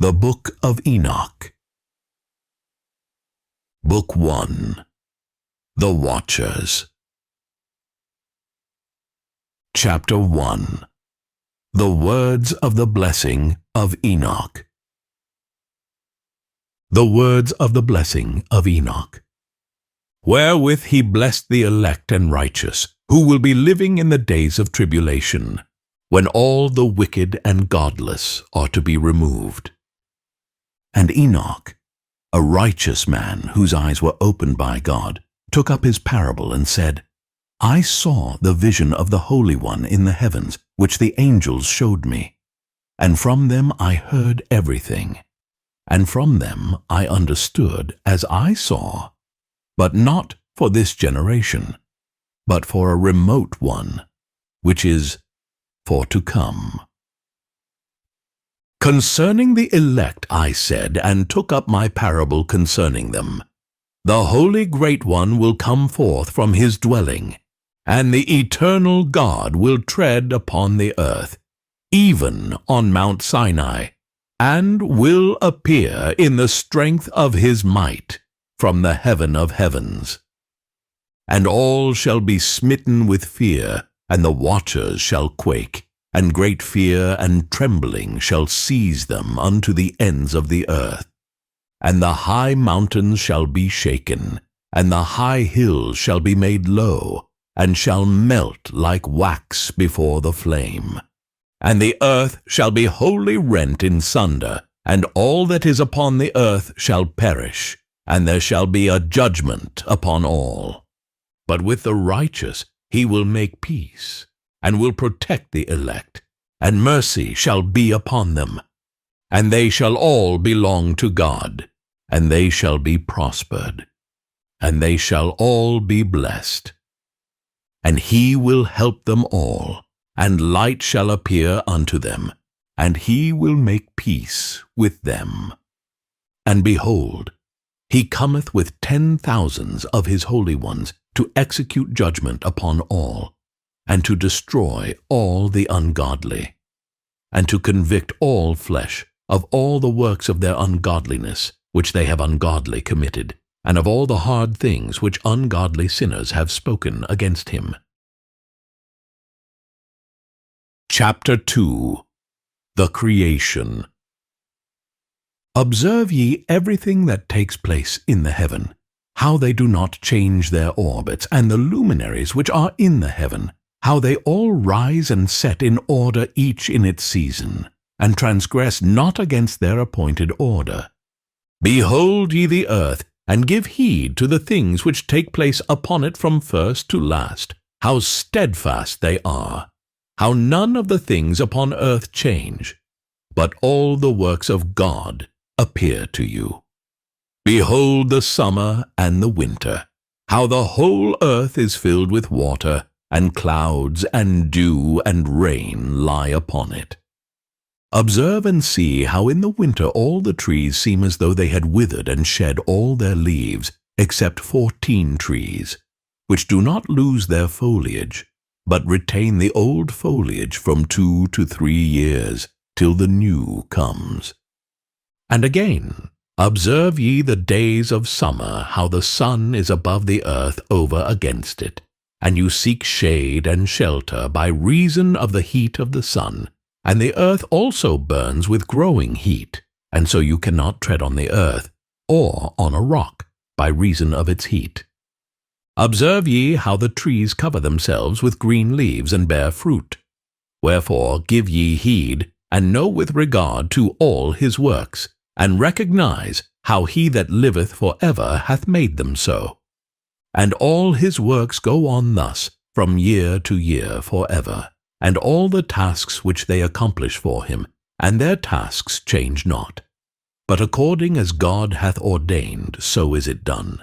The Book of Enoch. Book 1. The Watchers. Chapter 1. The Words of the Blessing of Enoch. The words of the blessing of Enoch, wherewith he blessed the elect and righteous, who will be living in the days of tribulation, when all the wicked and godless are to be removed. And Enoch, a righteous man whose eyes were opened by God, took up his parable and said, I saw the vision of the Holy One in the heavens, which the angels showed me. And from them I heard everything. And from them I understood as I saw, but not for this generation, but for a remote one, which is for to come. Concerning the elect I said, and took up my parable concerning them, the Holy Great One will come forth from his dwelling, and the eternal God will tread upon the earth, even on Mount Sinai, and will appear in the strength of his might from the heaven of heavens. And all shall be smitten with fear, and the watchers shall quake, and great fear and trembling shall seize them unto the ends of the earth. And the high mountains shall be shaken, and the high hills shall be made low, and shall melt like wax before the flame. And the earth shall be wholly rent in sunder, and all that is upon the earth shall perish, and there shall be a judgment upon all. But with the righteous he will make peace, and will protect the elect, and mercy shall be upon them. And they shall all belong to God, and they shall be prospered, and they shall all be blessed. And he will help them all, and light shall appear unto them, and he will make peace with them. And behold, he cometh with 10,000s of his holy ones to execute judgment upon all, and to destroy all the ungodly, and to convict all flesh of all the works of their ungodliness which they have ungodly committed, and of all the hard things which ungodly sinners have spoken against him. Chapter 2. The Creation. Observe ye everything that takes place in the heaven, how they do not change their orbits, and the luminaries which are in the heaven, how they all rise and set in order each in its season, and transgress not against their appointed order. Behold ye the earth, and give heed to the things which take place upon it from first to last, how steadfast they are, how none of the things upon earth change, but all the works of God appear to you. Behold the summer and the winter, how the whole earth is filled with water, and clouds and dew and rain lie upon it. Observe and see how in the winter all the trees seem as though they had withered and shed all their leaves, except 14 trees, which do not lose their foliage, but retain the old foliage from 2 to 3 years, till the new comes. And again, observe ye the days of summer, how the sun is above the earth over against it, and you seek shade and shelter by reason of the heat of the sun, and the earth also burns with growing heat, and so you cannot tread on the earth, or on a rock, by reason of its heat. Observe ye how the trees cover themselves with green leaves and bear fruit. Wherefore give ye heed, and know with regard to all his works, and recognize how he that liveth for ever hath made them so. And all his works go on thus, from year to year for ever, and all the tasks which they accomplish for him, and their tasks change not. But according as God hath ordained, so is it done.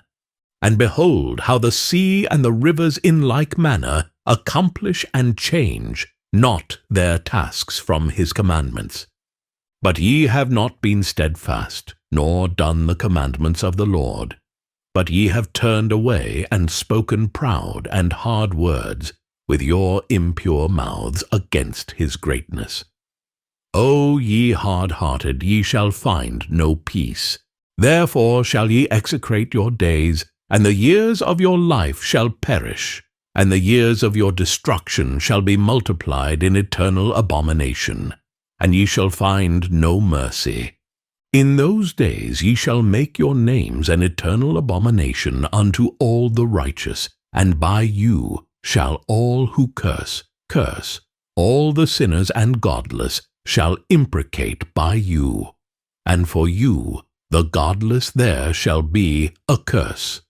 And behold how the sea and the rivers in like manner accomplish and change not their tasks from his commandments. But ye have not been steadfast, nor done the commandments of the Lord, but ye have turned away and spoken proud and hard words with your impure mouths against his greatness. O ye hard-hearted, ye shall find no peace. Therefore shall ye execrate your days, and the years of your life shall perish, and the years of your destruction shall be multiplied in eternal abomination, and ye shall find no mercy. In those days ye shall make your names an eternal abomination unto all the righteous, and by you shall all who curse. All the sinners and godless shall imprecate by you, and for you, the godless, there shall be a curse.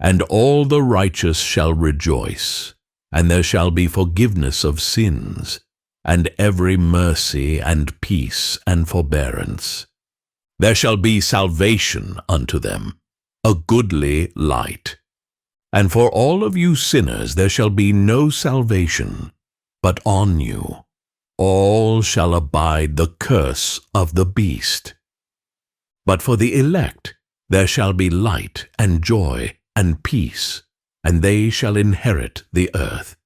And all the righteous shall rejoice, and there shall be forgiveness of sins, and every mercy and peace and forbearance. There shall be salvation unto them, a goodly light. And for all of you sinners there shall be no salvation, but on you all shall abide the curse of the beast. But for the elect there shall be light and joy and peace, and they shall inherit the earth.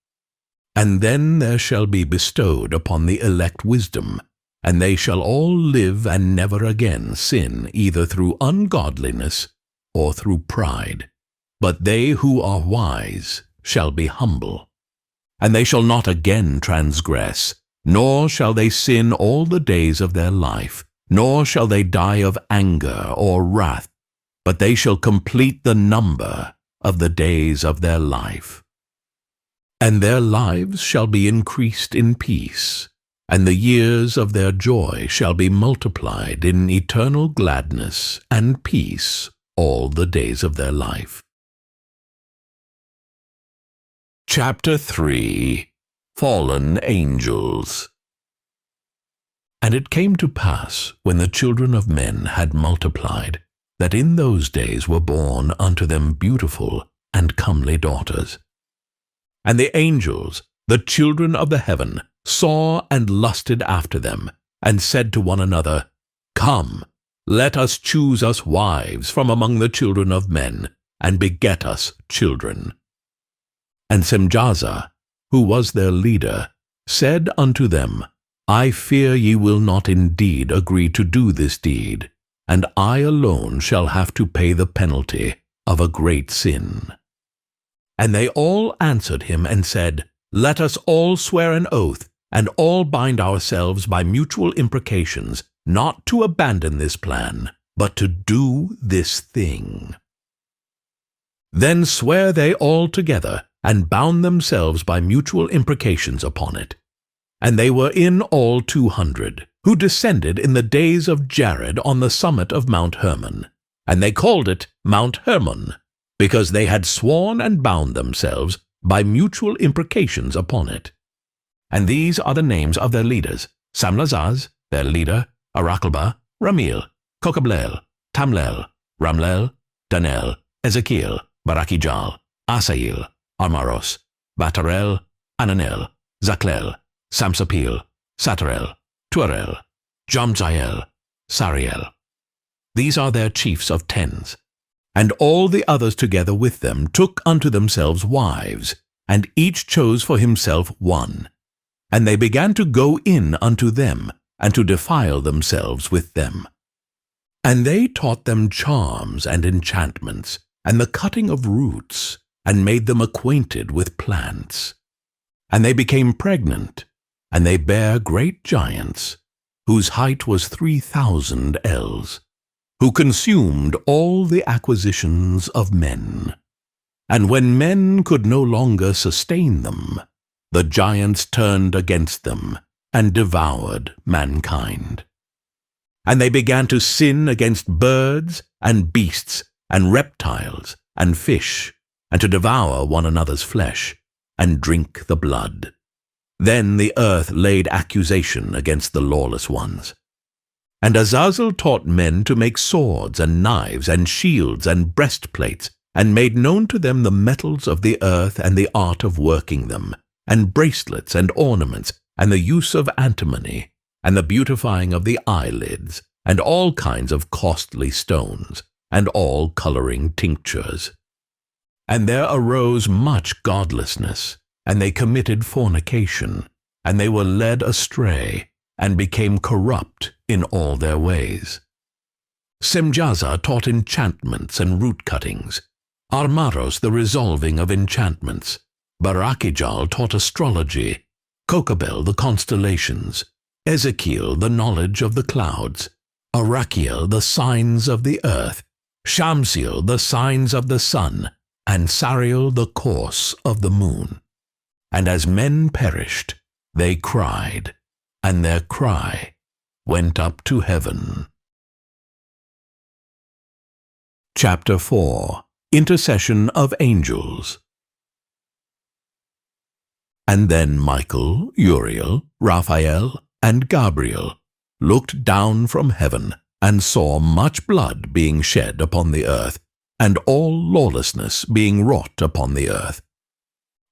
And then there shall be bestowed upon the elect wisdom, and they shall all live and never again sin, either through ungodliness or through pride. But they who are wise shall be humble. And they shall not again transgress, nor shall they sin all the days of their life, nor shall they die of anger or wrath, but they shall complete the number of the days of their life. And their lives shall be increased in peace, and the years of their joy shall be multiplied in eternal gladness and peace all the days of their life. Chapter 3. Fallen Angels. And it came to pass, when the children of men had multiplied, that in those days were born unto them beautiful and comely daughters. And the angels, the children of the heaven, saw and lusted after them, and said to one another, Come, let us choose us wives from among the children of men, and beget us children. And Semjaza, who was their leader, said unto them, I fear ye will not indeed agree to do this deed, and I alone shall have to pay the penalty of a great sin. And they all answered him and said, Let us all swear an oath, and all bind ourselves by mutual imprecations, not to abandon this plan, but to do this thing. Then sware they all together, and bound themselves by mutual imprecations upon it. And they were in all 200, who descended in the days of Jared on the summit of Mount Hermon. And they called it Mount Hermon, because they had sworn and bound themselves by mutual imprecations upon it. And these are the names of their leaders: Samlazaz, their leader, Arakelba, Ramil, Kokablel, Tamlel, Ramlel, Danel, Ezekiel, Barakijal, Asail, Armaros, Batarel, Ananel, Zaklel, Samsapil, Satarel, Tuarel, Jamzael, Sariel. These are their chiefs of tens. And all the others together with them took unto themselves wives, and each chose for himself one. And they began to go in unto them, and to defile themselves with them. And they taught them charms and enchantments, and the cutting of roots, and made them acquainted with plants. And they became pregnant, and they bare great giants, whose height was 3,000 ells, who consumed all the acquisitions of men. And when men could no longer sustain them, the giants turned against them, and devoured mankind. And they began to sin against birds, and beasts, and reptiles, and fish, and to devour one another's flesh, and drink the blood. Then the earth laid accusation against the lawless ones. And Azazel taught men to make swords, and knives, and shields, and breastplates, and made known to them the metals of the earth, and the art of working them, and bracelets, and ornaments, and the use of antimony, and the beautifying of the eyelids, and all kinds of costly stones, and all coloring tinctures. And there arose much godlessness, and they committed fornication, and they were led astray, and became corrupt in all their ways. Semjaza taught enchantments and root cuttings, Armaros the resolving of enchantments, Barakijal taught astrology, Kokabel the constellations, Ezekiel the knowledge of the clouds, Arachiel the signs of the earth, Shamsiel the signs of the sun, and Sariel the course of the moon. And as men perished, they cried, and their cry went up to heaven. Chapter 4. Intercession of Angels. And then Michael, Uriel, Raphael, and Gabriel looked down from heaven, and saw much blood being shed upon the earth, and all lawlessness being wrought upon the earth.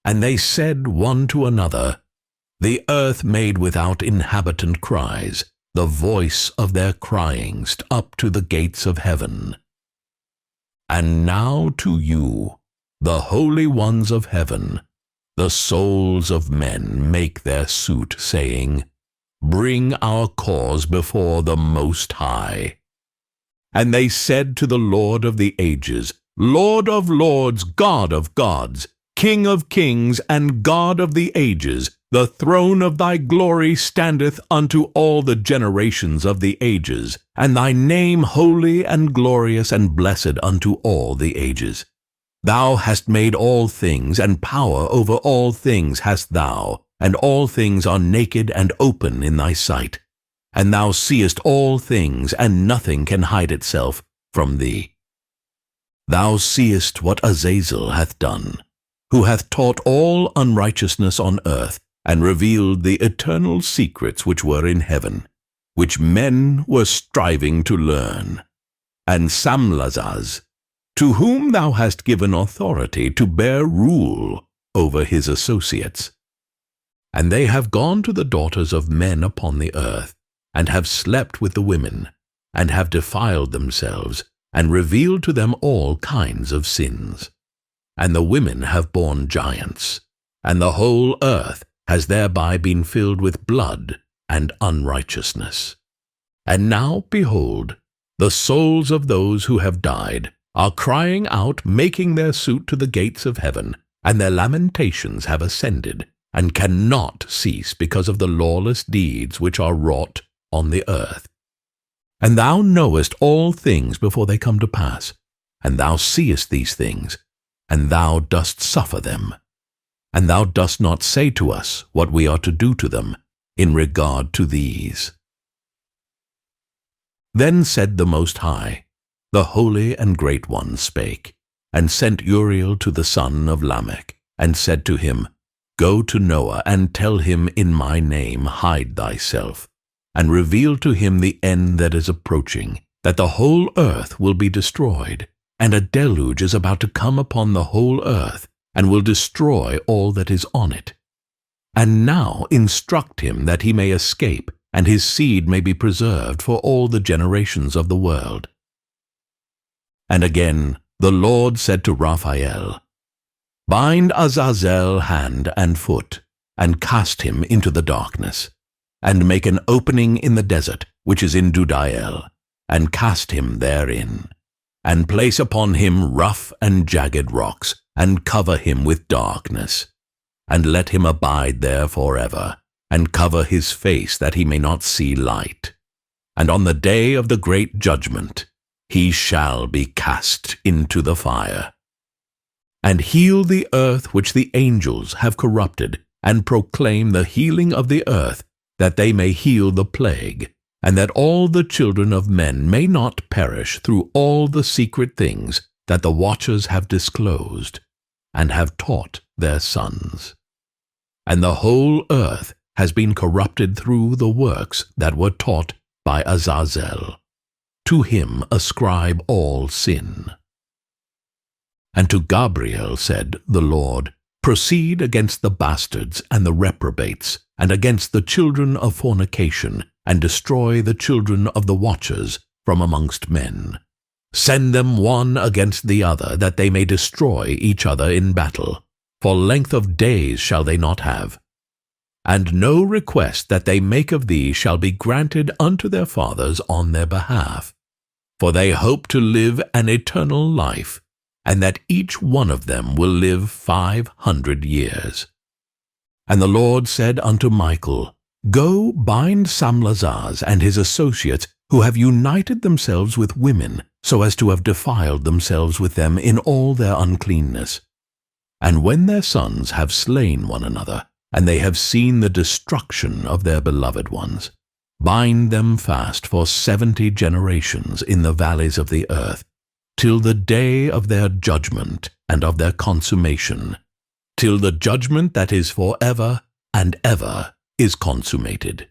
And they said one to another, The earth made without inhabitant cries, the voice of their cryings up to the gates of heaven. And now to you, the holy ones of heaven, the souls of men make their suit, saying, Bring our cause before the Most High. And they said to the Lord of the ages, Lord of lords, God of gods, King of kings, and God of the ages, the throne of thy glory standeth unto all the generations of the ages, and thy name holy and glorious and blessed unto all the ages. Thou hast made all things, and power over all things hast thou, and all things are naked and open in thy sight. And thou seest all things, and nothing can hide itself from thee. Thou seest what Azazel hath done, who hath taught all unrighteousness on earth, and revealed the eternal secrets which were in heaven, which men were striving to learn. And Samlazaz, to whom thou hast given authority to bear rule over his associates. And they have gone to the daughters of men upon the earth, and have slept with the women, and have defiled themselves, and revealed to them all kinds of sins. And the women have borne giants, and the whole earth has thereby been filled with blood and unrighteousness. And now, behold, the souls of those who have died are crying out, making their suit to the gates of heaven, and their lamentations have ascended, and cannot cease because of the lawless deeds which are wrought on the earth. And thou knowest all things before they come to pass, and thou seest these things, and thou dost suffer them. And thou dost not say to us what we are to do to them in regard to these. Then said the Most High, the Holy and Great One spake, and sent Uriel to the son of Lamech, and said to him, Go to Noah, and tell him in my name, hide thyself, and reveal to him the end that is approaching, that the whole earth will be destroyed, and a deluge is about to come upon the whole earth, and will destroy all that is on it. And now instruct him that he may escape, and his seed may be preserved for all the generations of the world. And again the Lord said to Raphael, Bind Azazel hand and foot, and cast him into the darkness, and make an opening in the desert, which is in Dudael, and cast him therein, and place upon him rough and jagged rocks, and cover him with darkness, and let him abide there forever, and cover his face that he may not see light. And on the day of the great judgment he shall be cast into the fire. And heal the earth which the angels have corrupted, and proclaim the healing of the earth, that they may heal the plague, and that all the children of men may not perish through all the secret things that the watchers have disclosed, and have taught their sons. And the whole earth has been corrupted through the works that were taught by Azazel. To him ascribe all sin. And to Gabriel said the Lord, Proceed against the bastards and the reprobates, and against the children of fornication, and destroy the children of the watchers from amongst men. Send them one against the other, that they may destroy each other in battle. For length of days shall they not have. and no request that they make of thee shall be granted unto their fathers on their behalf. For they hope to live an eternal life, and that each one of them will live 500 years. And the Lord said unto Michael, Go bind Samlazaz and his associates, who have united themselves with women, so as to have defiled themselves with them in all their uncleanness. And when their sons have slain one another, and they have seen the destruction of their beloved ones, bind them fast for 70 generations in the valleys of the earth, till the day of their judgment and of their consummation, till the judgment that is for ever and ever is consummated.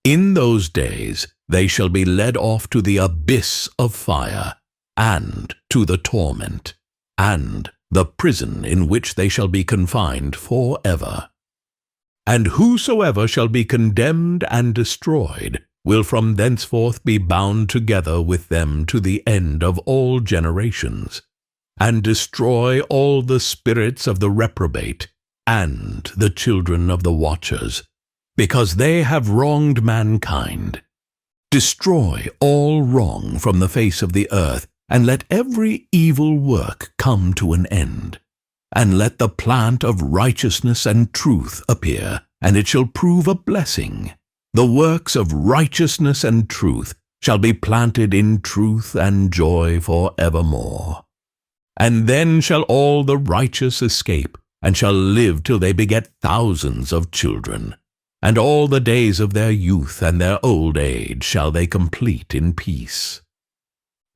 In those days they shall be led off to the abyss of fire, and to the torment, and the prison in which they shall be confined for ever. And whosoever shall be condemned and destroyed will from thenceforth be bound together with them to the end of all generations, and destroy all the spirits of the reprobate and the children of the watchers, because they have wronged mankind. Destroy all wrong from the face of the earth, and let every evil work come to an end. And let the plant of righteousness and truth appear, and it shall prove a blessing. The works of righteousness and truth shall be planted in truth and joy for evermore. And then shall all the righteous escape, and shall live till they beget thousands of children. And all the days of their youth and their old age shall they complete in peace.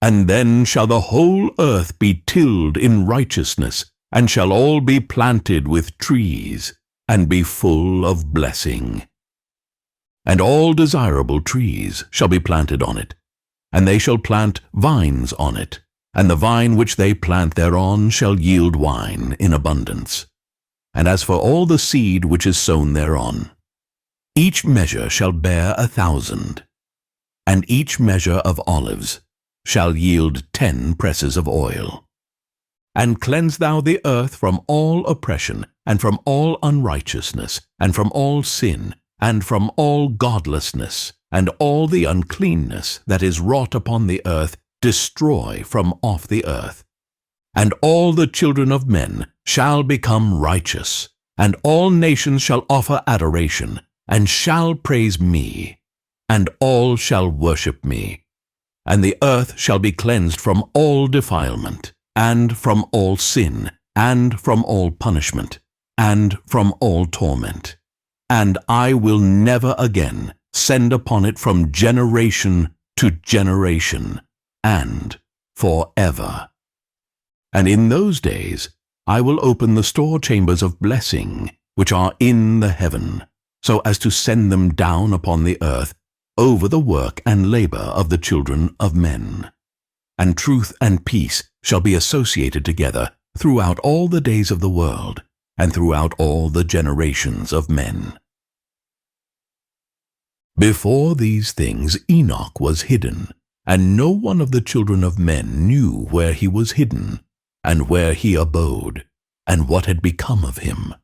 And then shall the whole earth be tilled in righteousness, and shall all be planted with trees, and be full of blessing. And all desirable trees shall be planted on it, and they shall plant vines on it, and the vine which they plant thereon shall yield wine in abundance. And as for all the seed which is sown thereon, each measure shall bear 1,000, and each measure of olives shall yield 10 presses of oil. And cleanse thou the earth from all oppression, and from all unrighteousness, and from all sin, and from all godlessness, and all the uncleanness that is wrought upon the earth destroy from off the earth. And all the children of men shall become righteous, and all nations shall offer adoration, and shall praise me, and all shall worship me. And the earth shall be cleansed from all defilement, and from all sin, and from all punishment, and from all torment. And I will never again send upon it from generation to generation, and forever. And in those days I will open the store chambers of blessing, which are in the heaven, so as to send them down upon the earth, over the work and labor of the children of men. And truth and peace shall be associated together throughout all the days of the world, and throughout all the generations of men. Before these things Enoch was hidden, and no one of the children of men knew where he was hidden, and where he abode, and what had become of him.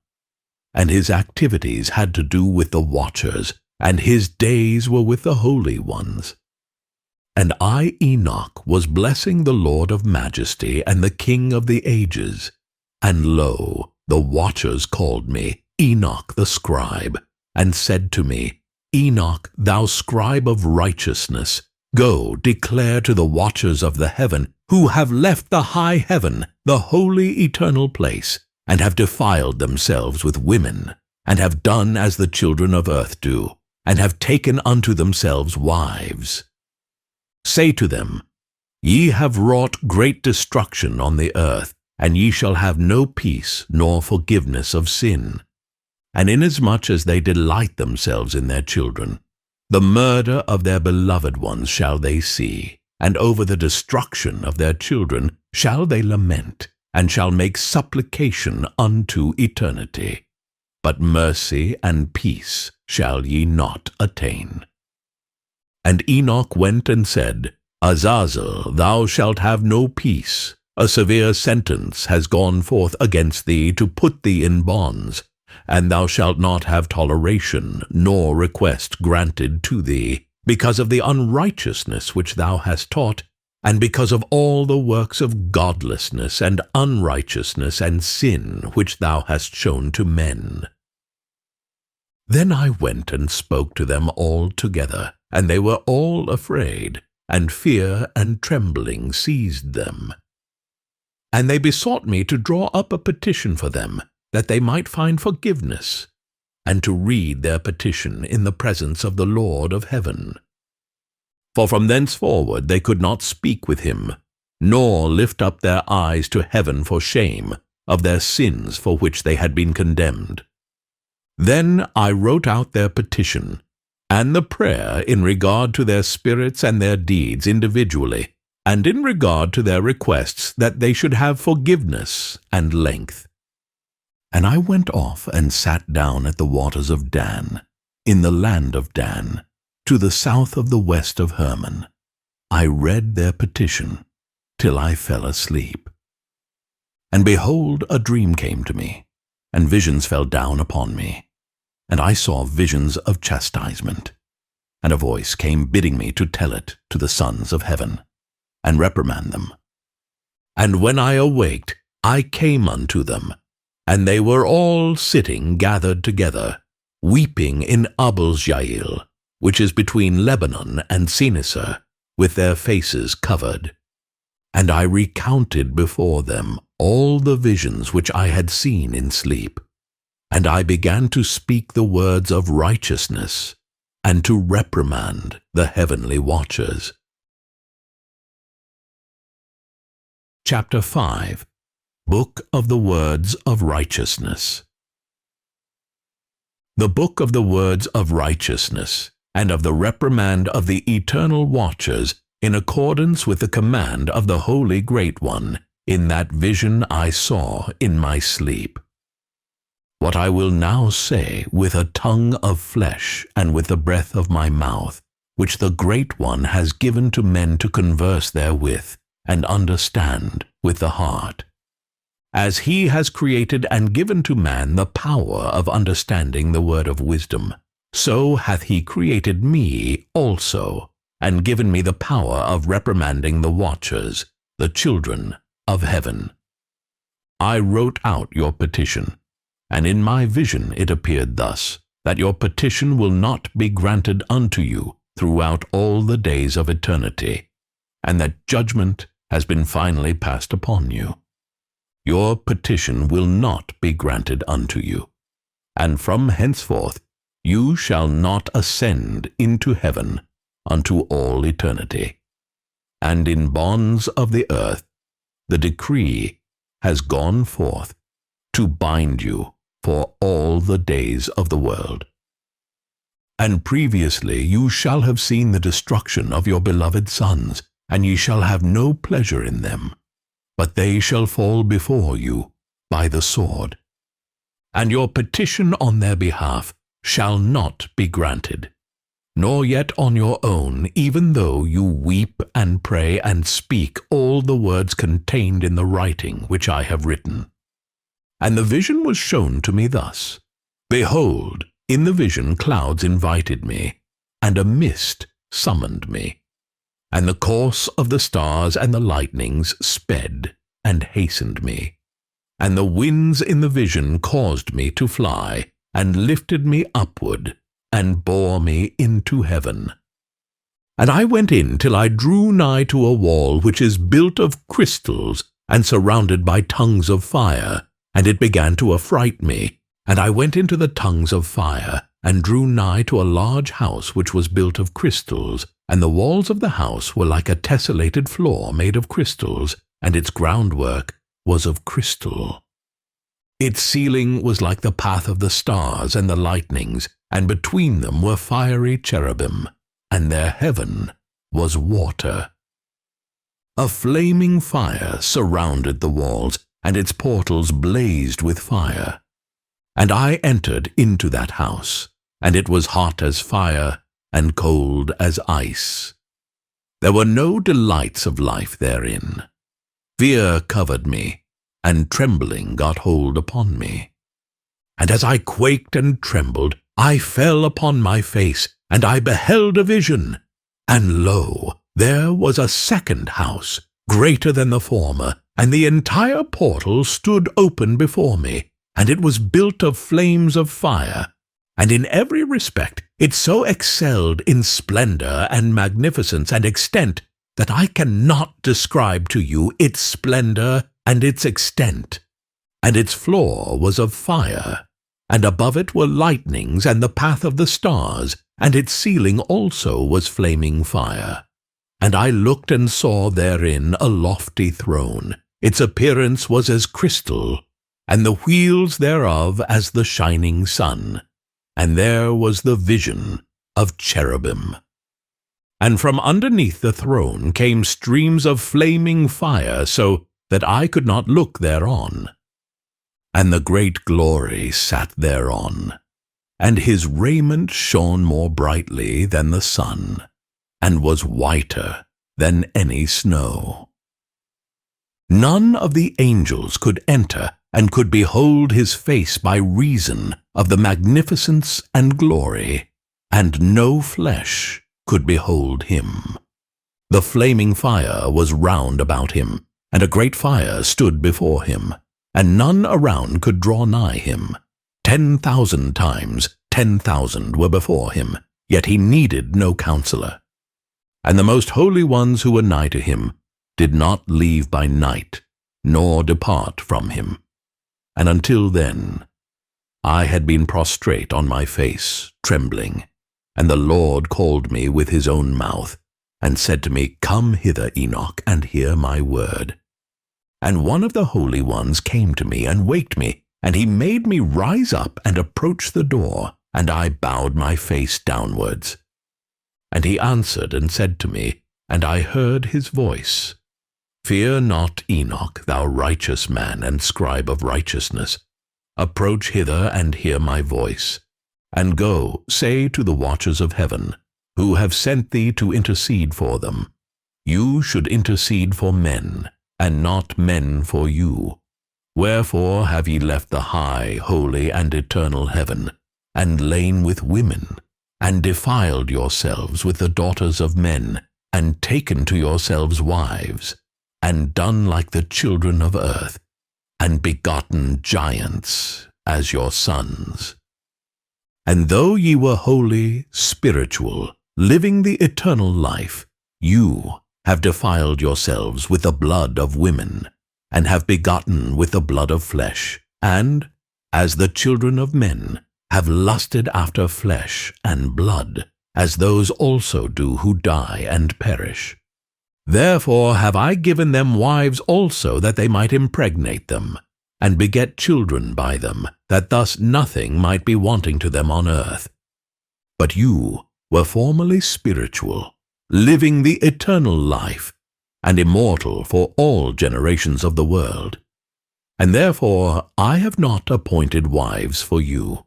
And his activities had to do with the watchers, and his days were with the holy ones. And I, Enoch, was blessing the Lord of majesty and the King of the ages. And lo, the watchers called me, Enoch the scribe, and said to me, Enoch, thou scribe of righteousness, go, declare to the watchers of the heaven, who have left the high heaven, the holy eternal place, and have defiled themselves with women, and have done as the children of earth do, and have taken unto themselves wives. Say to them, Ye have wrought great destruction on the earth, and ye shall have no peace nor forgiveness of sin. And inasmuch as they delight themselves in their children, the murder of their beloved ones shall they see, and over the destruction of their children shall they lament, and shall make supplication unto eternity. But mercy and peace shall ye not attain. And Enoch went and said, Azazel, thou shalt have no peace. A severe sentence has gone forth against thee to put thee in bonds. and thou shalt not have toleration, nor request granted to thee, because of the unrighteousness which thou hast taught, and because of all the works of godlessness and unrighteousness and sin which thou hast shown to men. Then I went and spoke to them all together, and they were all afraid, and fear and trembling seized them. And they besought me to draw up a petition for them, that they might find forgiveness, and to read their petition in the presence of the Lord of heaven. For from thenceforward they could not speak with him, nor lift up their eyes to heaven for shame of their sins for which they had been condemned. Then I wrote out their petition, and the prayer in regard to their spirits and their deeds individually, and in regard to their requests that they should have forgiveness and length. And I went off and sat down at the waters of Dan, in the land of Dan, to the south of the west of Hermon. I read their petition till I fell asleep. And behold, a dream came to me, and visions fell down upon me. And I saw visions of chastisement. And a voice came bidding me to tell it to the sons of heaven, and reprimand them. And when I awaked, I came unto them, and they were all sitting gathered together, weeping in Abel-Jael, which is between Lebanon and Sineser, with their faces covered. And I recounted before them all the visions which I had seen in sleep. And I began to speak the words of righteousness, and to reprimand the heavenly watchers. Chapter 5. Book of the Words of Righteousness. The book of the words of righteousness, and of the reprimand of the eternal watchers, in accordance with the command of the Holy Great One, in that vision I saw in my sleep. What I will now say with a tongue of flesh and with the breath of my mouth, which the Great One has given to men to converse therewith, and understand with the heart. As he has created and given to man the power of understanding the word of wisdom, so hath he created me also, and given me the power of reprimanding the watchers, the children of heaven. I wrote out your petition, and in my vision it appeared thus, that your petition will not be granted unto you throughout all the days of eternity, and that judgment has been finally passed upon you. Your petition will not be granted unto you, and from henceforth you shall not ascend into heaven unto all eternity. And in bonds of the earth the decree has gone forth to bind you for all the days of the world. And previously you shall have seen the destruction of your beloved sons, and ye shall have no pleasure in them, but they shall fall before you by the sword. And your petition on their behalf shall not be granted, nor yet on your own, even though you weep and pray and speak all the words contained in the writing which I have written. And the vision was shown to me thus. Behold, in the vision clouds invited me, and a mist summoned me. And the course of the stars and the lightnings sped and hastened me. And the winds in the vision caused me to fly, and lifted me upward, and bore me into heaven. And I went in till I drew nigh to a wall which is built of crystals, and surrounded by tongues of fire, and it began to affright me. And I went into the tongues of fire, and drew nigh to a large house which was built of crystals, and the walls of the house were like a tessellated floor made of crystals, and its groundwork was of crystal. Its ceiling was like the path of the stars and the lightnings, and between them were fiery cherubim, and their heaven was water. A flaming fire surrounded the walls, and its portals blazed with fire. And I entered into that house, and it was hot as fire, and cold as ice. There were no delights of life therein. Fear covered me, and trembling got hold upon me. And as I quaked and trembled, I fell upon my face, and I beheld a vision. And lo, there was a second house, greater than the former, and the entire portal stood open before me, and it was built of flames of fire. And in every respect it so excelled in splendor and magnificence and extent that I cannot describe to you its splendor and its extent. And its floor was of fire, and above it were lightnings and the path of the stars, and its ceiling also was flaming fire. And I looked and saw therein a lofty throne. Its appearance was as crystal, and the wheels thereof as the shining sun. And there was the vision of cherubim. And from underneath the throne came streams of flaming fire, so that I could not look thereon. And the great glory sat thereon, and his raiment shone more brightly than the sun, and was whiter than any snow. None of the angels could enter and could behold his face by reason of the magnificence and glory, and no flesh could behold him. The flaming fire was round about him, and a great fire stood before him, and none around could draw nigh him. 10,000 times 10,000 were before him, yet he needed no counselor. And the most holy ones who were nigh to him did not leave by night, nor depart from him. And until then I had been prostrate on my face, trembling. And the Lord called me with his own mouth, and said to me, Come hither, Enoch, and hear my word. And one of the holy ones came to me and waked me, and he made me rise up and approach the door, and I bowed my face downwards. And he answered and said to me, and I heard his voice, Fear not, Enoch, thou righteous man and scribe of righteousness. Approach hither and hear my voice. And go, say to the watchers of heaven, who have sent thee to intercede for them, You should intercede for men, and not men for you. Wherefore have ye left the high, holy, and eternal heaven, and lain with women, and defiled yourselves with the daughters of men, and taken to yourselves wives, and done like the children of earth, and begotten giants as your sons? And though ye were holy, spiritual, living the eternal life, you have defiled yourselves with the blood of women, and have begotten with the blood of flesh, and, as the children of men, have lusted after flesh and blood, as those also do who die and perish. Therefore have I given them wives also, that they might impregnate them, and beget children by them, that thus nothing might be wanting to them on earth. But you were formerly spiritual, living the eternal life, and immortal for all generations of the world. And therefore I have not appointed wives for you.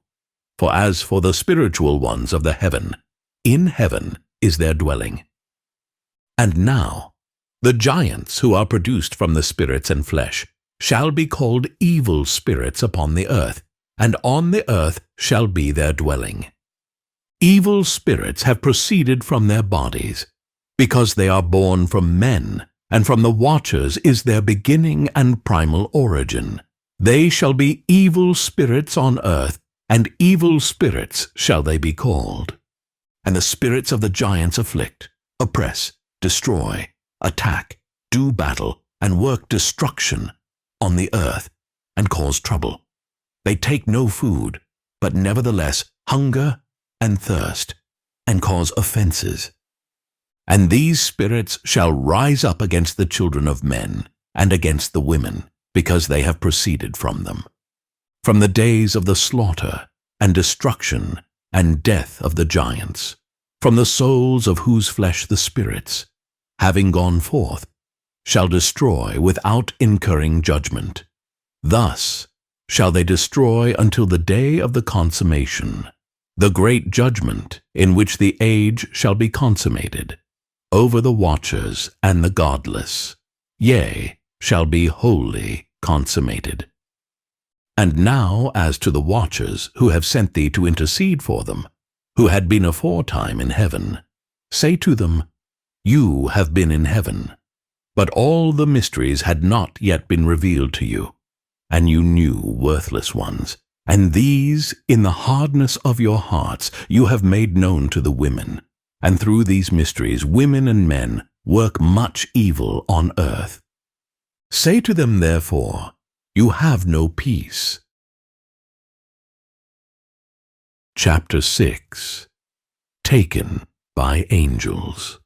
For as for the spiritual ones of the heaven, in heaven is their dwelling. And now the giants who are produced from the spirits and flesh shall be called evil spirits upon the earth, and on the earth shall be their dwelling. Evil spirits have proceeded from their bodies, because they are born from men, and from the watchers is their beginning and primal origin. They shall be evil spirits on earth, and evil spirits shall they be called. And the spirits of the giants afflict, oppress, destroy, attack, do battle, and work destruction on the earth, and cause trouble. They take no food, but nevertheless hunger and thirst, and cause offenses. And these spirits shall rise up against the children of men, and against the women, because they have proceeded from them. From the days of the slaughter, and destruction, and death of the giants, from the souls of whose flesh the spirits, having gone forth, shall destroy without incurring judgment. Thus shall they destroy until the day of the consummation, the great judgment in which the age shall be consummated, over the watchers and the godless, yea, shall be wholly consummated. And now as to the watchers who have sent thee to intercede for them, who had been aforetime in heaven, say to them, You have been in heaven, but all the mysteries had not yet been revealed to you, and you knew worthless ones, and these in the hardness of your hearts you have made known to the women, and through these mysteries women and men work much evil on earth. Say to them therefore, You have no peace. Chapter 6. Taken by Angels.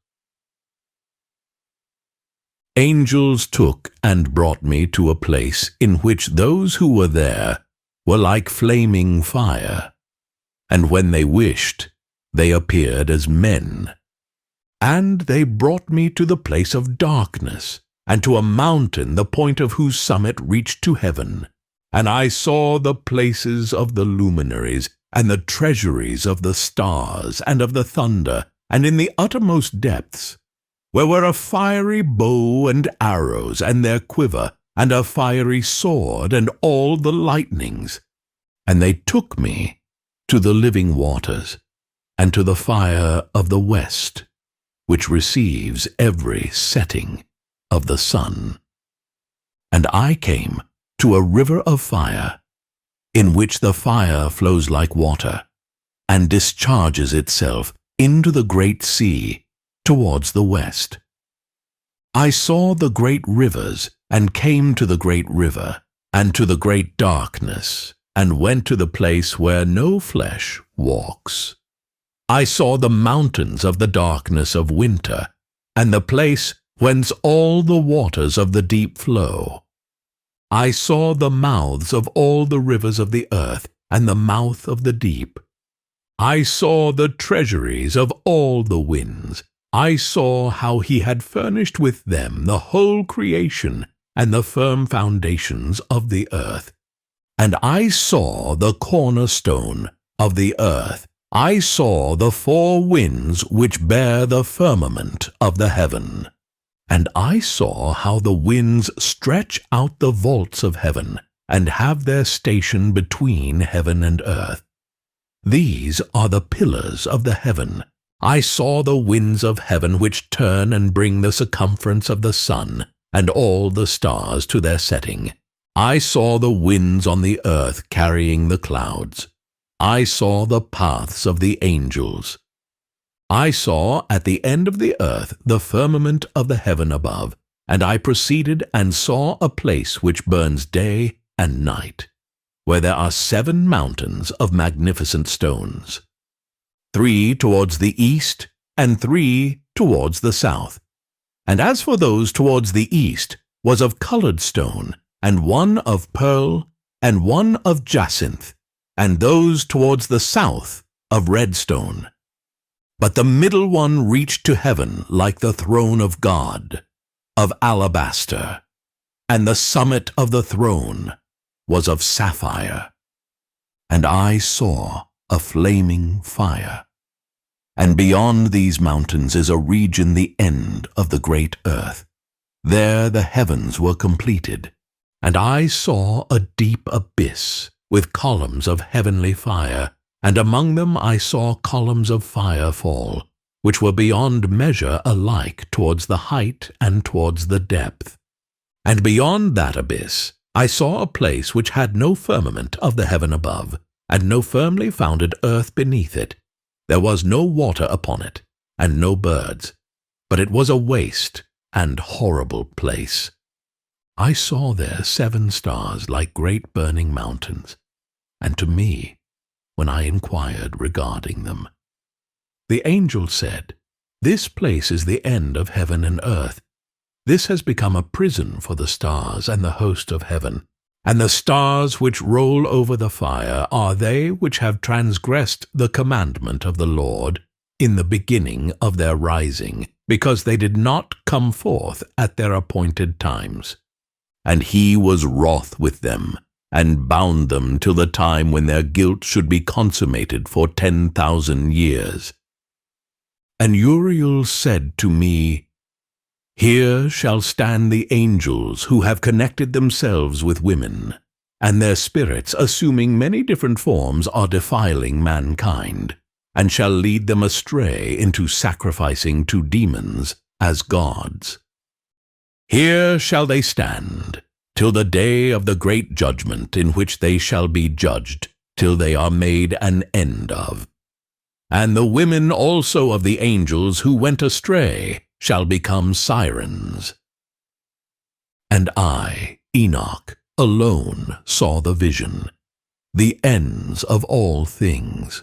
Angels took and brought me to a place in which those who were there were like flaming fire, and when they wished, they appeared as men. And they brought me to the place of darkness, and to a mountain the point of whose summit reached to heaven. And I saw the places of the luminaries, and the treasuries of the stars, and of the thunder, and in the uttermost depths, where were a fiery bow and arrows, and their quiver, and a fiery sword, and all the lightnings. And they took me to the living waters, and to the fire of the west, which receives every setting of the sun. And I came to a river of fire, in which the fire flows like water, and discharges itself into the great sea towards the west. I saw the great rivers, and came to the great river, and to the great darkness, and went to the place where no flesh walks. I saw the mountains of the darkness of winter, and the place whence all the waters of the deep flow. I saw the mouths of all the rivers of the earth, and the mouth of the deep. I saw the treasuries of all the winds. I saw how he had furnished with them the whole creation, and the firm foundations of the earth. And I saw the cornerstone of the earth. I saw the four winds which bear the firmament of the heaven. And I saw how the winds stretch out the vaults of heaven, and have their station between heaven and earth. These are the pillars of the heaven. I saw the winds of heaven which turn and bring the circumference of the sun, and all the stars to their setting. I saw the winds on the earth carrying the clouds. I saw the paths of the angels. I saw at the end of the earth the firmament of the heaven above, and I proceeded and saw a place which burns day and night, where there are 7 mountains of magnificent stones, 3 towards the east, and 3 towards the south. And as for those towards the east, was of colored stone, and one of pearl, and one of jacinth, and those towards the south of red stone. But the middle one reached to heaven like the throne of God, of alabaster, and the summit of the throne was of sapphire. And I saw a flaming fire. And beyond these mountains is a region the end of the great earth. There the heavens were completed. And I saw a deep abyss with columns of heavenly fire, and among them I saw columns of fire fall, which were beyond measure alike towards the height and towards the depth. And beyond that abyss I saw a place which had no firmament of the heaven above, and no firmly founded earth beneath it. There was no water upon it, and no birds, but it was a waste and horrible place. I saw there 7 stars like great burning mountains, and to me, when I inquired regarding them, the angel said, This place is the end of heaven and earth. This has become a prison for the stars and the host of heaven. And the stars which roll over the fire are they which have transgressed the commandment of the Lord in the beginning of their rising, because they did not come forth at their appointed times. And he was wroth with them, and bound them till the time when their guilt should be consummated for 10,000 years. And Uriel said to me, Here shall stand the angels who have connected themselves with women, and their spirits, assuming many different forms, are defiling mankind, and shall lead them astray into sacrificing to demons as gods. Here shall they stand, till the day of the great judgment, in which they shall be judged, till they are made an end of. And the women also of the angels who went astray shall become sirens. And I, Enoch, alone saw the vision, the ends of all things.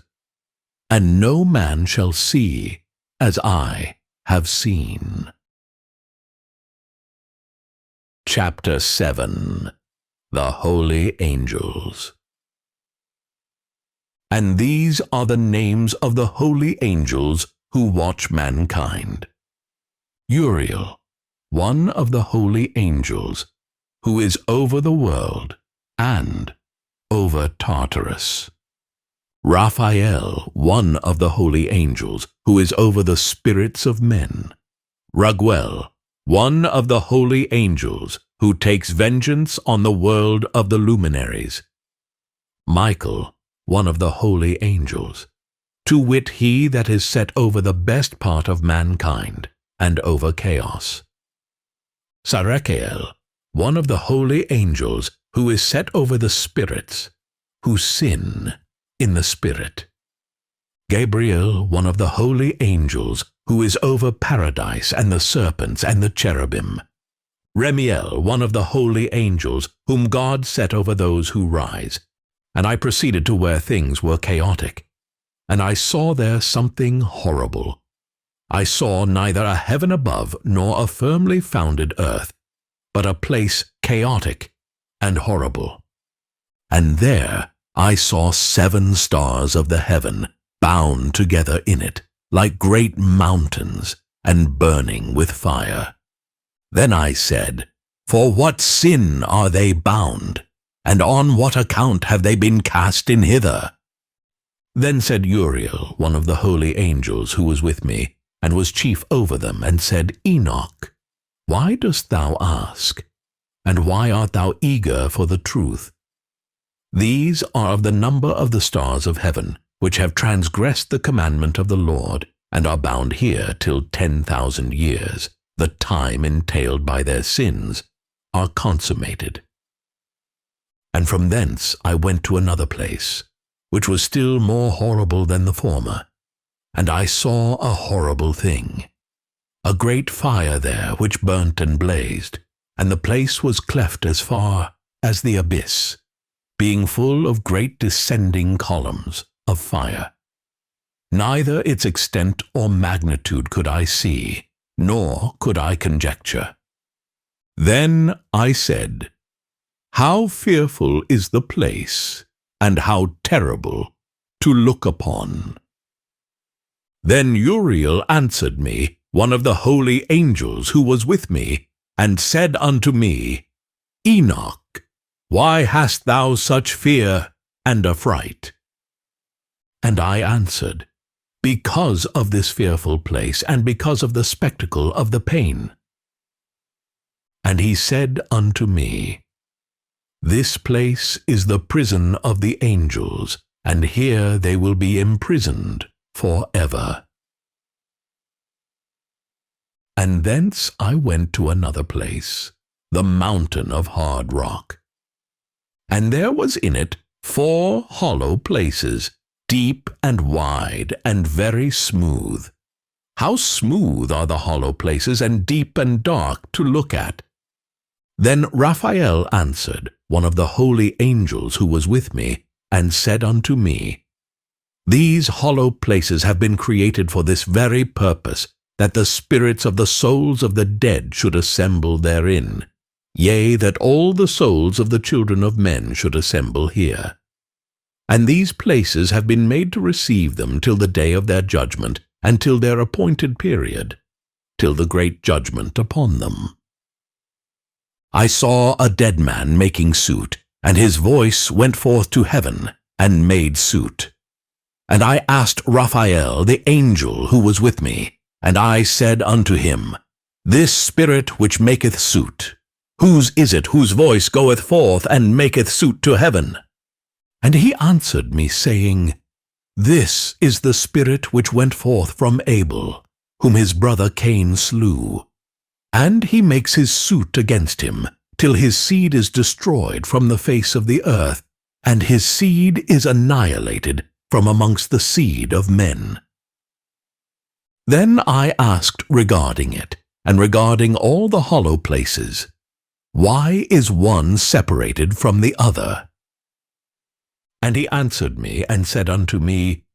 And no man shall see as I have seen. Chapter 7. The Holy Angels. And these are the names of the holy angels who watch mankind. Uriel, one of the holy angels, who is over the world and over Tartarus. Raphael, one of the holy angels, who is over the spirits of men. Raguel, one of the holy angels, who takes vengeance on the world of the luminaries. Michael, one of the holy angels, to wit he that is set over the best part of mankind, and over chaos. Sarachael, one of the holy angels, who is set over the spirits, who sin in the spirit. Gabriel, one of the holy angels, who is over paradise and the serpents and the cherubim. Remiel, one of the holy angels, whom God set over those who rise. And I proceeded to where things were chaotic, and I saw there something horrible. I saw neither a heaven above nor a firmly founded earth, but a place chaotic and horrible. And there I saw 7 stars of the heaven bound together in it, like great mountains, and burning with fire. Then I said, For what sin are they bound? And on what account have they been cast in hither? Then said Uriel, one of the holy angels, who was with me, and was chief over them, and said, Enoch, why dost thou ask? And why art thou eager for the truth? These are of the number of the stars of heaven, which have transgressed the commandment of the Lord, and are bound here till 10,000 years, the time entailed by their sins, are consummated. And from thence I went to another place, which was still more horrible than the former. And I saw a horrible thing, a great fire there which burnt and blazed, and the place was cleft as far as the abyss, being full of great descending columns of fire. Neither its extent or magnitude could I see, nor could I conjecture. Then I said, How fearful is the place, and how terrible to look upon. Then Uriel answered me, one of the holy angels who was with me, and said unto me, Enoch, why hast thou such fear and affright? And I answered, Because of this fearful place, and because of the spectacle of the pain. And he said unto me, This place is the prison of the angels, and here they will be imprisoned forever. And thence I went to another place, the mountain of hard rock. And there was in it 4 hollow places, deep and wide and very smooth. How smooth are the hollow places, and deep and dark to look at! Then Raphael answered, one of the holy angels who was with me, and said unto me, These hollow places have been created for this very purpose, that the spirits of the souls of the dead should assemble therein, yea, that all the souls of the children of men should assemble here. And these places have been made to receive them till the day of their judgment, and till their appointed period, till the great judgment upon them. I saw a dead man making suit, and his voice went forth to heaven, and made suit. And I asked Raphael, the angel who was with me, and I said unto him, This spirit which maketh suit, Whose is it whose voice goeth forth and maketh suit to heaven? And he answered me, saying, This is the Spirit which went forth from Abel, whom his brother Cain slew. And he makes his suit against him, till his seed is destroyed from the face of the earth, and his seed is annihilated from amongst the seed of men. Then I asked regarding it, and regarding all the hollow places, Why is one separated from the other? And he answered me, and said unto me,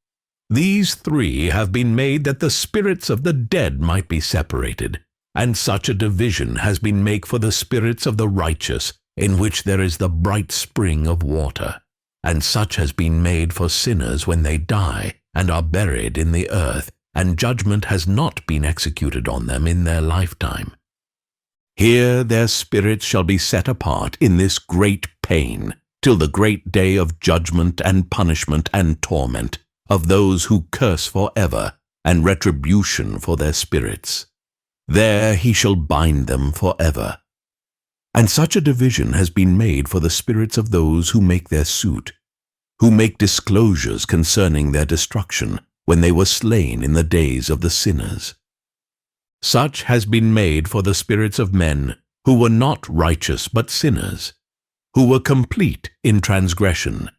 These three have been made that the spirits of the dead might be separated, and such a division has been made for the spirits of the righteous, in which there is the bright spring of water, and such has been made for sinners when they die, and are buried in the earth, and judgment has not been executed on them in their lifetime. Here their spirits shall be set apart in this great pain, till the great day of judgment and punishment and torment of those who curse for ever, and retribution for their spirits. There he shall bind them for ever. And such a division has been made for the spirits of those who make their suit, who make disclosures concerning their destruction, when they were slain in the days of the sinners. Such has been made for the spirits of men who were not righteous but sinners, who were complete in transgression,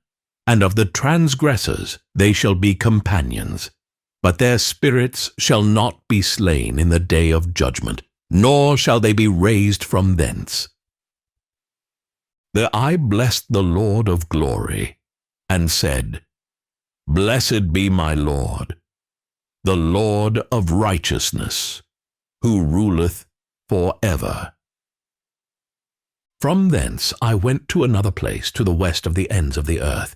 and of the transgressors they shall be companions. But their spirits shall not be slain in the day of judgment, nor shall they be raised from thence. Then I blessed the Lord of glory, and said, Blessed be my Lord, the Lord of righteousness, who ruleth for ever. From thence I went to another place to the west of the ends of the earth,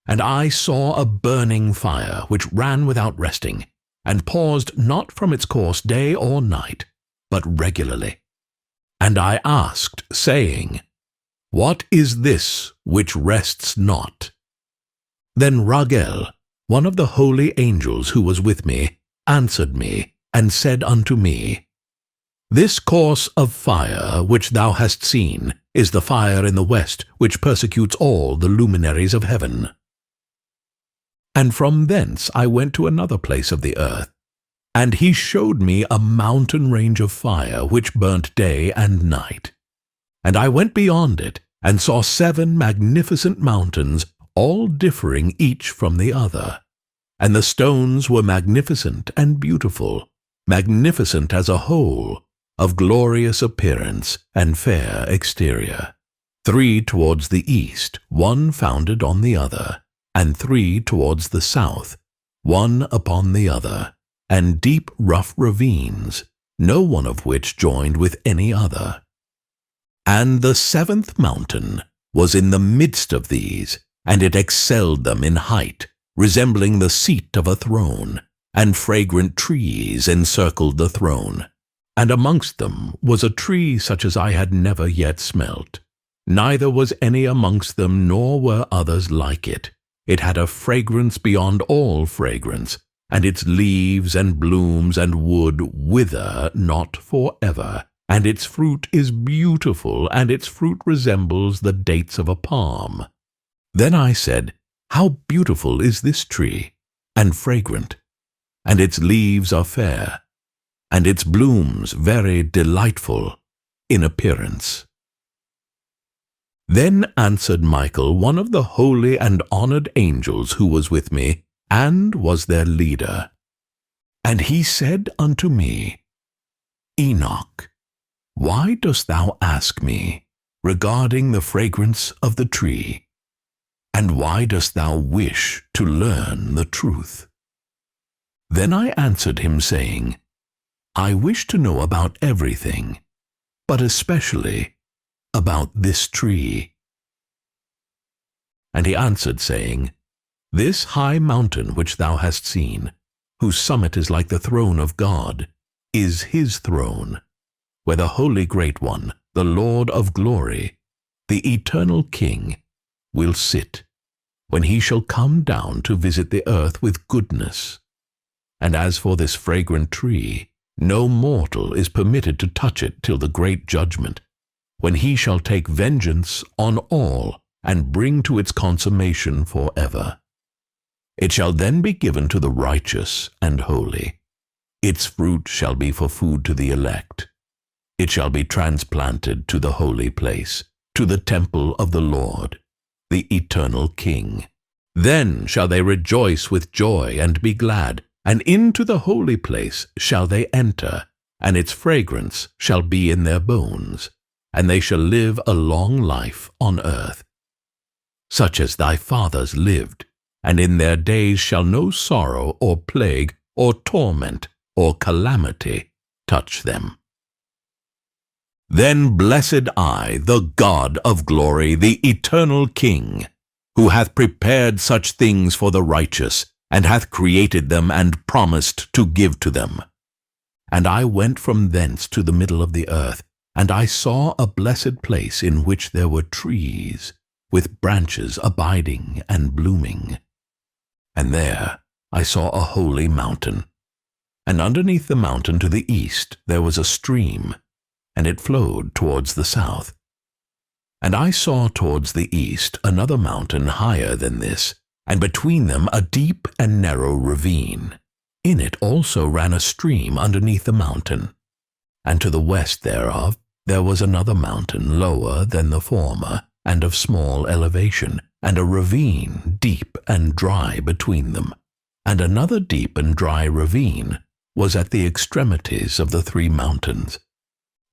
and I saw a burning fire which ran without resting, and paused not from its course day or night, but regularly. And I asked, saying, What is this which rests not? Then Raguel, one of the holy angels who was with me, answered me, and said unto me, This course of fire which thou hast seen is the fire in the west which persecutes all the luminaries of heaven. And from thence I went to another place of the earth, and he showed me a mountain range of fire which burnt day and night. And I went beyond it, and saw 7 magnificent mountains, all differing each from the other. And the stones were magnificent and beautiful, magnificent as a whole, of glorious appearance and fair exterior. 3 towards the east, one founded on the other, and 3 towards the south, one upon the other, and deep rough ravines, no one of which joined with any other. And the 7th mountain was in the midst of these, and it excelled them in height, resembling the seat of a throne, and fragrant trees encircled the throne. And amongst them was a tree such as I had never yet smelt. Neither was any amongst them, nor were others like it. It had a fragrance beyond all fragrance, and its leaves and blooms and wood wither not for ever. And its fruit is beautiful, and its fruit resembles the dates of a palm. Then I said, How beautiful is this tree, and fragrant, and its leaves are fair, and its blooms very delightful in appearance. Then answered Michael, one of the holy and honored angels who was with me, and was their leader. And he said unto me, Enoch, why dost thou ask me regarding the fragrance of the tree? And why dost thou wish to learn the truth? Then I answered him, saying, I wish to know about everything, but especially about this tree. And he answered, saying, This high mountain which thou hast seen, whose summit is like the throne of God, is his throne, where the Holy Great One, the Lord of glory, the eternal King, will sit, when he shall come down to visit the earth with goodness. And as for this fragrant tree, no mortal is permitted to touch it till the great judgment, when he shall take vengeance on all, and bring to its consummation forever. It shall then be given to the righteous and holy. Its fruit shall be for food to the elect. It shall be transplanted to the holy place, to the temple of the Lord, the eternal King. Then shall they rejoice with joy and be glad, and into the holy place shall they enter, and its fragrance shall be in their bones, and they shall live a long life on earth, such as thy fathers lived, and in their days shall no sorrow or plague or torment or calamity touch them. Then blessed I, the God of glory, the eternal King, who hath prepared such things for the righteous, and hath created them and promised to give to them. And I went from thence to the middle of the earth, and I saw a blessed place in which there were trees, with branches abiding and blooming. And there I saw a holy mountain, and underneath the mountain to the east there was a stream, and it flowed towards the south. And I saw towards the east another mountain higher than this, and between them a deep and narrow ravine. In it also ran a stream underneath the mountain. And to the west thereof there was another mountain lower than the former, and of small elevation, and a ravine deep and dry between them. And another deep and dry ravine was at the extremities of the three mountains.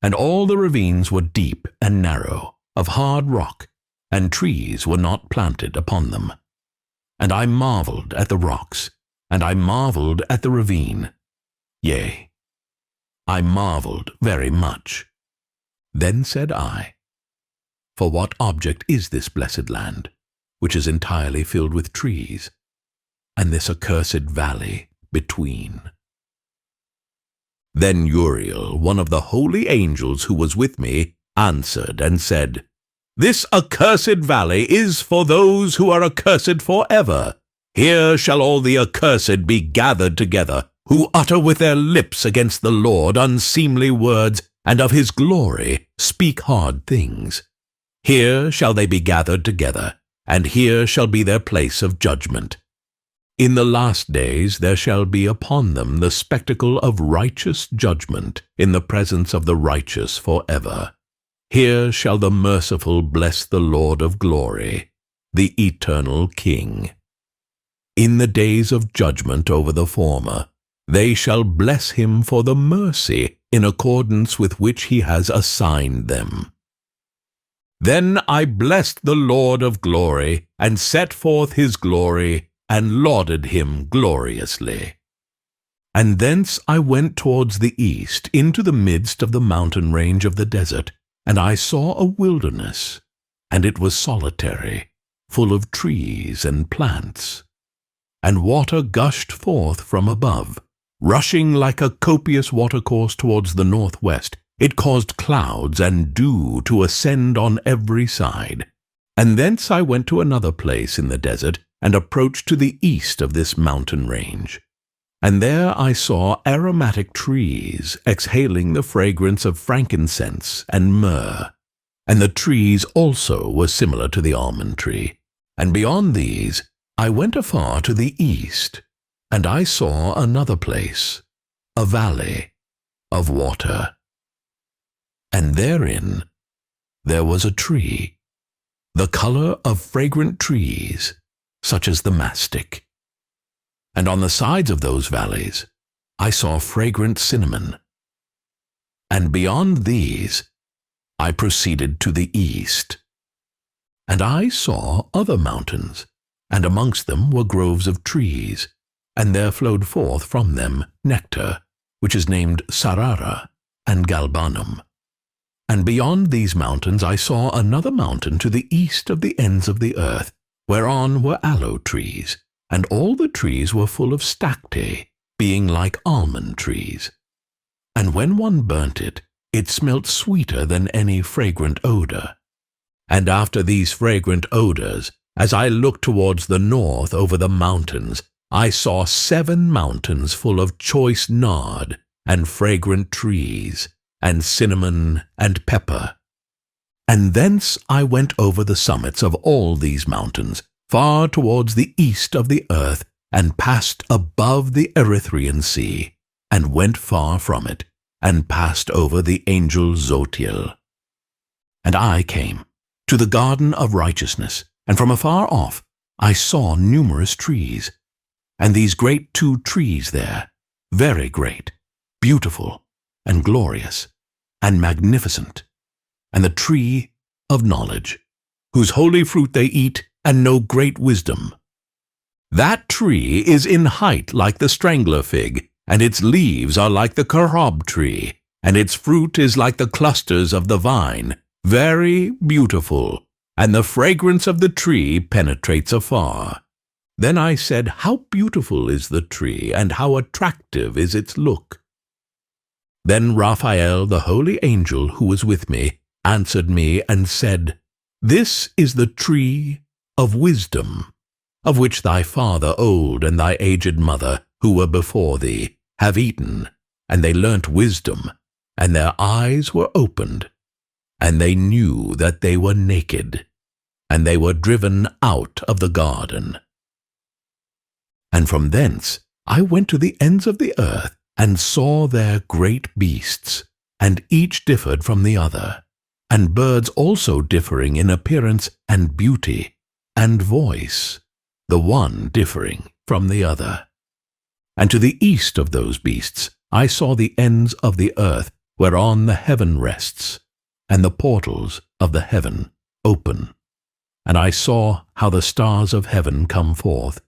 And all the ravines were deep and narrow, of hard rock, and trees were not planted upon them. And I marveled at the rocks, and I marveled at the ravine. Yea, I marveled very much. Then said I, For what object is this blessed land, which is entirely filled with trees, and this accursed valley between? Then Uriel, one of the holy angels who was with me, answered and said, This accursed valley is for those who are accursed forever. Here shall all the accursed be gathered together, who utter with their lips against the Lord unseemly words, and of his glory speak hard things. Here shall they be gathered together, and here shall be their place of judgment. In the last days there shall be upon them the spectacle of righteous judgment in the presence of the righteous forever. Here shall the merciful bless the Lord of glory, the eternal King. In the days of judgment over the former, they shall bless him for the mercy in accordance with which he has assigned them. Then I blessed the Lord of glory, and set forth his glory, and lauded him gloriously. And thence I went towards the east, into the midst of the mountain range of the desert, and I saw a wilderness, and it was solitary, full of trees and plants. And water gushed forth from above, rushing like a copious watercourse towards the northwest. It caused clouds and dew to ascend on every side. And thence I went to another place in the desert, and approached to the east of this mountain range. And there I saw aromatic trees, exhaling the fragrance of frankincense and myrrh. And the trees also were similar to the almond tree. And beyond these I went afar to the east, and I saw another place, a valley of water. And therein there was a tree, the color of fragrant trees, such as the mastic. And on the sides of those valleys I saw fragrant cinnamon. And beyond these I proceeded to the east. And I saw other mountains, and amongst them were groves of trees, and there flowed forth from them nectar, which is named Sarara and Galbanum. And beyond these mountains I saw another mountain to the east of the ends of the earth, whereon were aloe trees, and all the trees were full of stacte, being like almond trees. And when one burnt it, it smelt sweeter than any fragrant odor. And after these fragrant odors, as I looked towards the north over the mountains, I saw 7 mountains full of choice nard, and fragrant trees, and cinnamon and pepper. And thence I went over the summits of all these mountains, far towards the east of the earth, and passed above the Erythraean Sea, and went far from it, and passed over the angel Zotiel. And I came to the garden of righteousness, and from afar off I saw numerous trees, and these great 2 trees there, very great, beautiful, and glorious, and magnificent, and the tree of knowledge, whose holy fruit they eat, and know great wisdom. That tree is in height like the strangler fig, and its leaves are like the carob tree, and its fruit is like the clusters of the vine, very beautiful, and the fragrance of the tree penetrates afar. Then I said, how beautiful is the tree, and how attractive is its look. Then Raphael, the holy angel who was with me, answered me and said, this is the tree of wisdom, of which thy father old and thy aged mother, who were before thee, have eaten, and they learnt wisdom, and their eyes were opened, and they knew that they were naked, and they were driven out of the garden. And from thence I went to the ends of the earth, and saw there great beasts, and each differed from the other, and birds also differing in appearance and beauty, and voice, the one differing from the other. And to the east of those beasts I saw the ends of the earth, whereon the heaven rests, and the portals of the heaven open. And I saw how the stars of heaven come forth,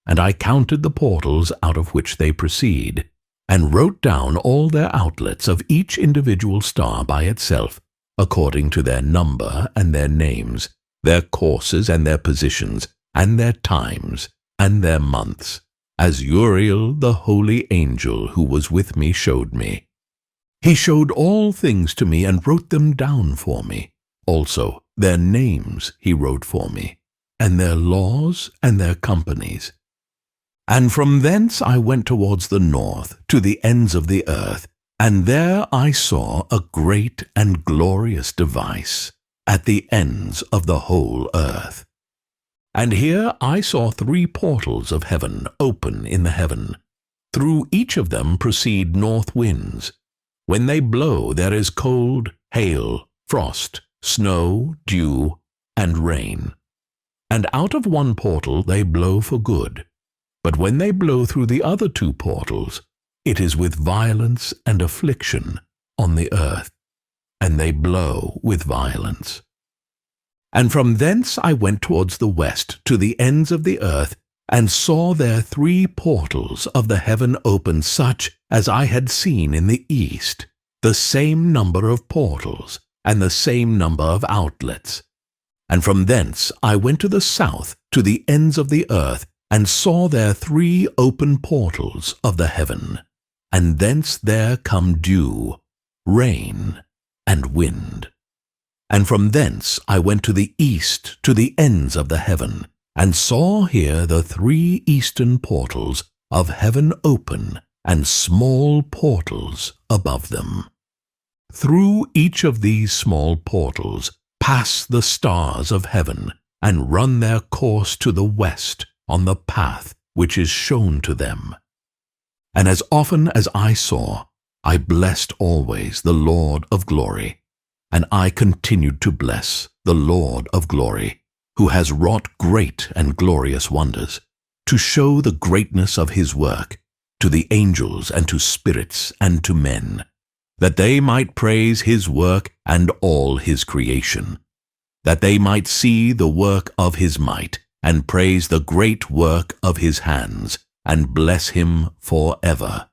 and I counted the portals out of which they proceed, and wrote down all their outlets of each individual star by itself, according to their number and their names, their courses and their positions, and their times, and their months, as Uriel the holy angel who was with me showed me. He showed all things to me and wrote them down for me. Also their names he wrote for me, and their laws and their companies. And from thence I went towards the north, to the ends of the earth, and there I saw a great and glorious device at the ends of the whole earth. And here I saw 3 portals of heaven open in the heaven. Through each of them proceed north winds. When they blow there is cold, hail, frost, snow, dew, and rain. And out of one portal they blow for good. But when they blow through the other 2 portals, it is with violence and affliction on the earth, and they blow with violence. And from thence I went towards the west to the ends of the earth, and saw there 3 portals of the heaven open, such as I had seen in the east, the same number of portals, and the same number of outlets. And from thence I went to the south to the ends of the earth, and saw there 3 open portals of the heaven, and thence there come dew, rain, and wind. And from thence I went to the east to the ends of the heaven, and saw here the 3 eastern portals of heaven open, and small portals above them. Through each of these small portals pass the stars of heaven, and run their course to the west on the path which is shown to them. And as often as I saw, I blessed always the Lord of glory, and I continued to bless the Lord of glory, who has wrought great and glorious wonders, to show the greatness of his work to the angels and to spirits and to men, that they might praise his work and all his creation, that they might see the work of his might, and praise the great work of his hands, and bless him for ever.